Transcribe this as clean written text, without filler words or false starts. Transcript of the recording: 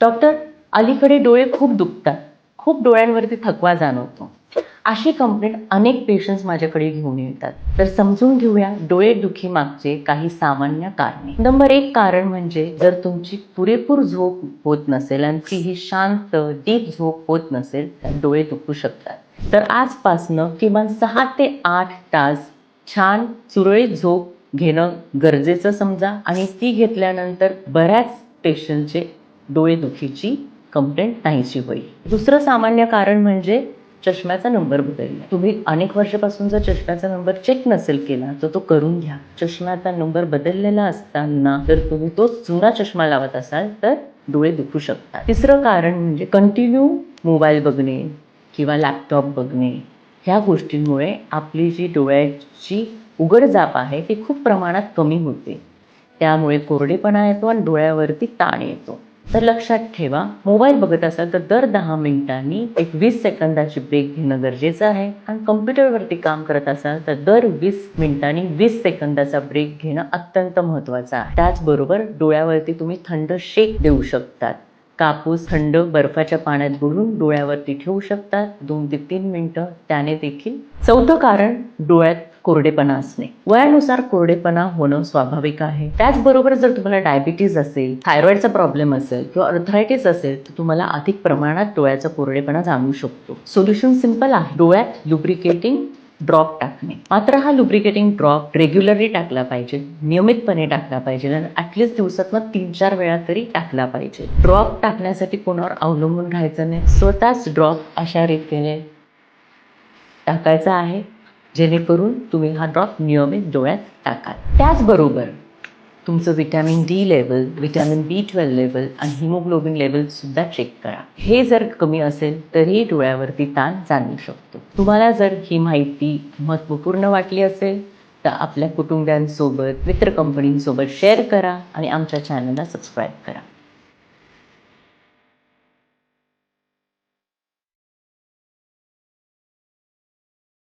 Doctor, अलीकडे डोळे खूप दुखतात, खूप डोळ्यांवरती थकवा जाणवतो. अशी कंप्लेंट अनेक पेशंट्स माझ्याकडे घेऊन येतात. तर समजून घेऊया डोळे दुखी मागचे काही सामान्य कारणे. नंबर 1 कारण म्हणजे जर तुमची पुरेपूर झोप होत नसेल आणि ती ही शांत डीप झोप होत नसेल तर डोळे दुखू शकतात. तर आजपासनं किमान 6 ते 8 तास छान सुरळीत झोप घेणं गरजेचं समजा आणि ती घेतल्यानंतर बऱ्याच पेशंटचे डोळेदुखीची कंप्लेंट नाहीशी होईल. दुसरं सामान्य कारण म्हणजे चष्म्याचा नंबर बदलला. तुम्ही अनेक वर्षापासून जर चष्म्याचा नंबर चेक नसेल केला तर तो करून घ्या. चष्म्याचा नंबर बदललेला असताना जर तुम्ही तोच जुना चष्मा लावत असाल तर डोळे दुखू शकतात. तिसरं कारण म्हणजे कंटिन्यू मोबाईल बघणे किंवा लॅपटॉप बघणे. ह्या गोष्टींमुळे आपली जी डोळ्याची उघडझाप आहे ती खूप प्रमाणात कमी होते. त्यामुळे कोरडेपणा येतो आणि डोळ्यावरती ताण येतो. तर लक्षात ठेवा, मोबाईल बघत असाल तर दर 10 मिनिटांनी एक 20 सेकंदाची ब्रेक घेणं गरजेचं आहे आणि कम्प्युटरवरती काम करत असाल तर दर 20 मिनिटांनी 20 सेकंदाचा ब्रेक घेणं अत्यंत महत्त्वाचं आहे. त्याचबरोबर डोळ्यावरती तुम्ही थंड शेक देऊ शकतात. कापूस थंड बर्फाच्या पाण्यात बुडवून डोळ्यावरती ठेवू शकतात 2 ते 3 मिनिटं. त्याने देखील. चौथं कारण डोळ्यात कोरडेपणा असणे. वयानुसार कोरडेपणा होणं स्वाभाविक आहे. त्याचबरोबर जर तुम्हाला डायबिटीज असेल, थायरॉइडचा प्रॉब्लेम असेल किंवा अर्थरायटिस असेल तर तुम्हाला अधिक प्रमाणात डोळ्याचा कोरडेपणा जाणवू शकतो. सोल्युशन सिंपल आहे. डोळ्यात लुब्रिकेटिंग ड्रॉप टाकणे. मात्र हा लुब्रिकेटिंग ड्रॉप रेग्युलरली टाकला पाहिजे, नियमितपणे टाकला पाहिजे आणि ॲटलिस्ट दिवसातनं 3-4 वेळा तरी टाकला पाहिजे. ड्रॉप टाकण्यासाठी कोणावर अवलंबून राहायचं नाही. स्वतःच ड्रॉप अशा रीतीने टाकायचा आहे जेणेकरून तुम्ही हा ड्रॉप नियमित डोळ्यात टाकाल. त्याचबरोबर तुमचं vitamin D level, vitamin B12 level आणि हिमोग्लोबिन लेवलसुद्धा चेक करा. हे जर कमी असेल तरीही डोळ्यावरती ताण जाणवू शकतो. तुम्हाला जर ही माहिती महत्त्वपूर्ण वाटली असेल तर आपल्या कुटुंबियांसोबत, मित्रकंपनींसोबत शेअर करा आणि आमच्या चॅनलला सबस्क्राईब करा.